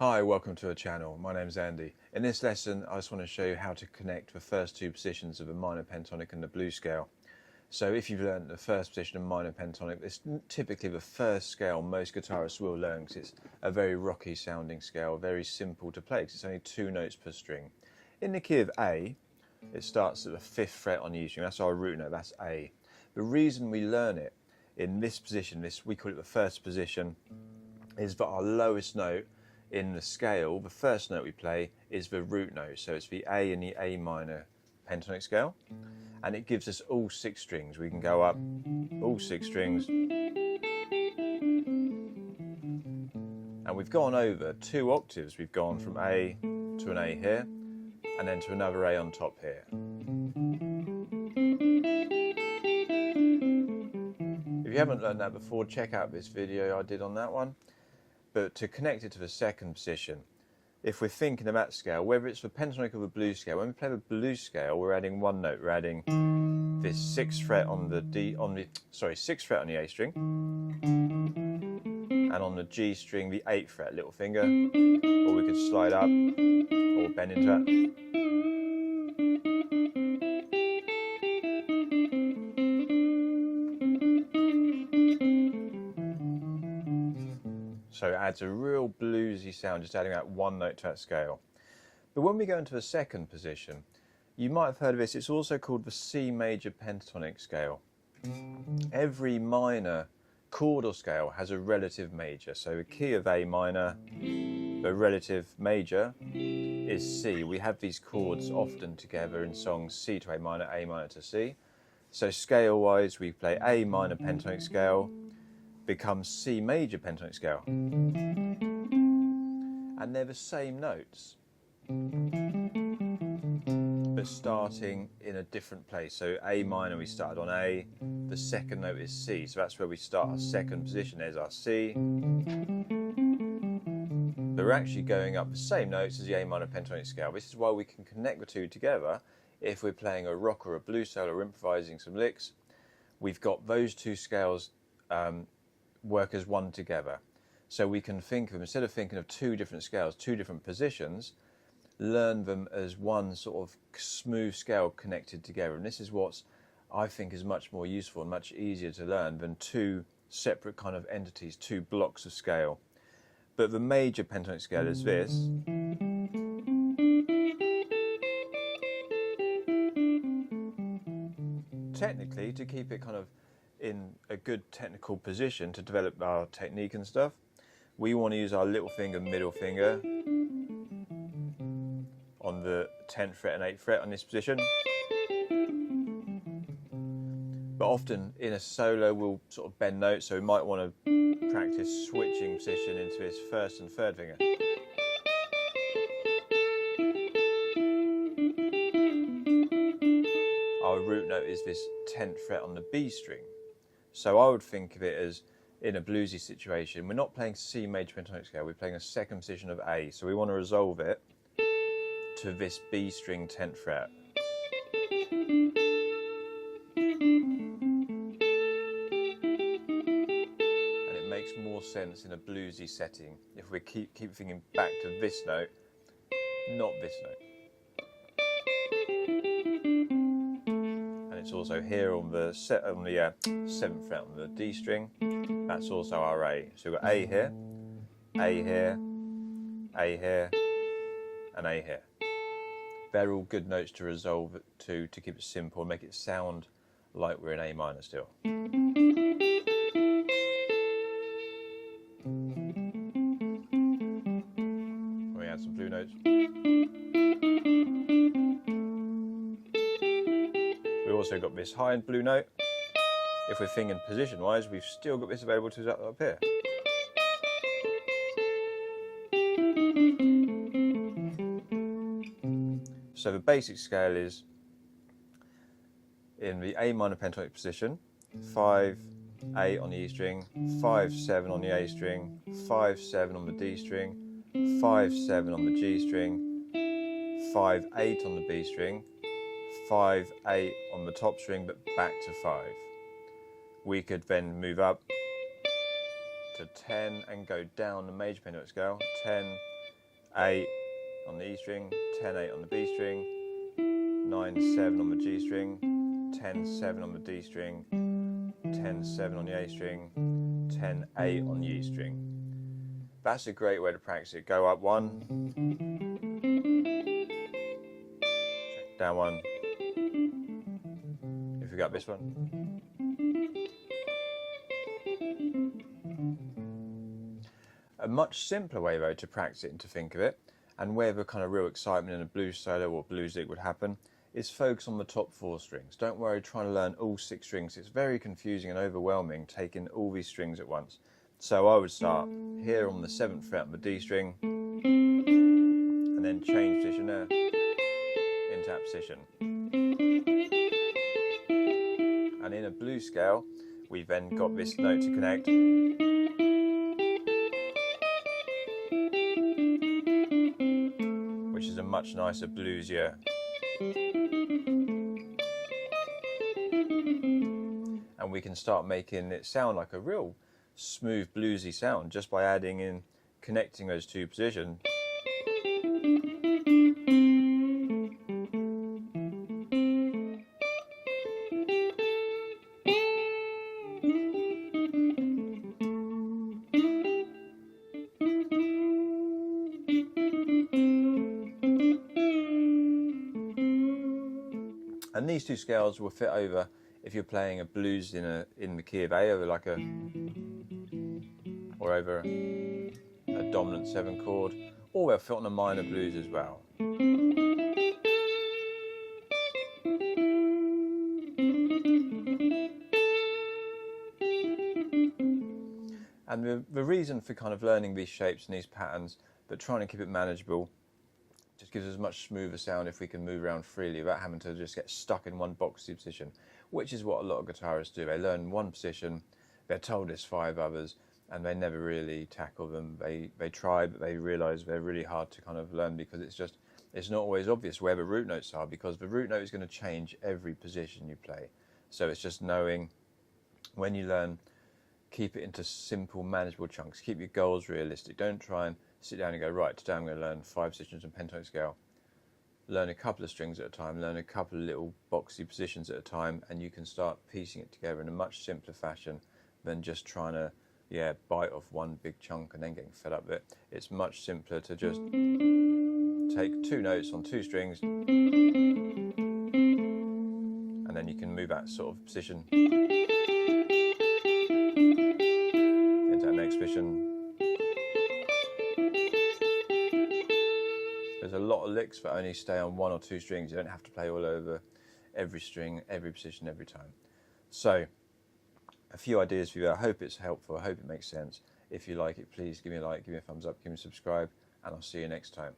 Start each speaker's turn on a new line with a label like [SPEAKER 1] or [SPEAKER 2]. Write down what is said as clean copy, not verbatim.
[SPEAKER 1] Hi, welcome to the channel. My name's Andy. In this lesson I just want to show you how to connect the first two positions of a minor pentatonic and the blues scale. So if you've learned the first position of minor pentatonic, it's typically the first scale most guitarists will learn because it's a very rocky sounding scale, very simple to play because it's only 2 notes per string. In the key of A, it starts at the 5th fret on the E string. That's our root note, that's A. The reason we learn it in this position, we call it the first position, is that our lowest note in the scale, the first note we play, is the root note. So it's the A in the A minor pentatonic scale, and it gives us all 6 strings. We can go up all 6 strings, and we've gone over 2 octaves. We've gone from A to an A here, and then to another A on top here. If you haven't learned that before, check out this video I did on that one. But to connect it to the second position, if we're thinking of that scale, whether it's the pentatonic or the blues scale, when we play the blues scale, we're adding 1 note. We're adding this 6th fret on the 6th fret on the A string, and on the G string, the 8th fret, little finger, or we could slide up or bend into that. So it adds a real bluesy sound, just adding that 1 note to that scale. But when we go into the second position, you might have heard of this, it's also called the C major pentatonic scale. Every minor chord or scale has a relative major. So the key of A minor, the relative major is C. We have these chords often together in songs, C to A minor to C. So scale-wise, we play A minor pentatonic scale, becomes C major pentatonic scale, and they're the same notes but starting in a different place. So A minor, we started on A, the second note is C, so that's where we start our second position. There's our C, but we're actually going up the same notes as the A minor pentatonic scale. This is why we can connect the two together. If we're playing a rock or a blues solo or improvising some licks, we've got those 2 scales work as one together. So we can think of them, instead of thinking of 2 different scales, 2 different positions, learn them as one sort of smooth scale connected together. And this is what I think is much more useful and much easier to learn than 2 separate kind of entities, 2 blocks of scale. But the major pentatonic scale is this. Technically, to keep it kind of in a good technical position to develop our technique and stuff, we want to use our little finger, middle finger on the 10th fret and 8th fret on this position. But often in a solo we'll sort of bend notes, so we might want to practice switching position into his 1st and 3rd finger. Our root note is this 10th fret on the B string. So I would think of it as, in a bluesy situation, we're not playing C major pentatonic scale, we're playing a second position of A. So we want to resolve it to this B string 10th fret. And it makes more sense in a bluesy setting if we keep thinking back to this note, not this note. It's also here on the 7th fret on the D string. That's also our A. So we've got A here, A here, A here, and A here. They're all good notes to resolve it to keep it simple and make it sound like we're in A minor still. We add some blue notes. We've also got this high and blue note. If we're thinking position-wise, we've still got this available to us up here. So the basic scale is in the A minor pentatonic position, 5, 8 on the E string, 5, 7 on the A string, 5, 7 on the D string, 5, 7 on the G string, 5, 8 on the B string, 5, 8 on the top string, but back to 5. We could then move up to 10 and go down the major pentatonic scale, 10, 8 on the E string, 10-8 on the B string, 9-7 on the G string, 10-7 on the D string, 10-7 on the A string, 10-8 on the E string. That's a great way to practice it. Go up 1, down 1. If we got this one. A much simpler way though to practice it and to think of it, and where the kind of real excitement in a blues solo or blues lick would happen, is focus on the top 4 strings. Don't worry trying to learn all 6 strings. It's very confusing and overwhelming taking all these strings at once. So I would start here on the 7th fret on the D string, and then change position there into that position. And in a blues scale, we've then got this note to connect, which is a much nicer bluesier. And we can start making it sound like a real smooth bluesy sound just by adding in, connecting those 2 positions. And these 2 scales will fit over if you're playing a blues in the key of A, over like or over a dominant 7 chord, or they'll fit on a minor blues as well. And the reason for kind of learning these shapes and these patterns, but trying to keep it manageable, just gives us a much smoother sound if we can move around freely without having to just get stuck in one boxy position, which is what a lot of guitarists do. They learn one position, they're told there's 5 others, and they never really tackle them. They try, but they realise they're really hard to kind of learn because it's not always obvious where the root notes are, because the root note is going to change every position you play. So it's just knowing when you learn, keep it into simple, manageable chunks. Keep your goals realistic. Don't try and sit down and go, right, today I'm going to learn 5 positions on pentatonic scale. Learn a couple of strings at a time, learn a couple of little boxy positions at a time, and you can start piecing it together in a much simpler fashion than just trying to bite off one big chunk and then getting fed up with it. It's much simpler to just take 2 notes on 2 strings, and then you can move that sort of position into that next position. There's a lot of licks that only stay on 1 or 2 strings. You don't have to play all over every string, every position, every time. So, a few ideas for you. I hope it's helpful. I hope it makes sense. If you like it, please give me a like, give me a thumbs up, give me a subscribe, and I'll see you next time.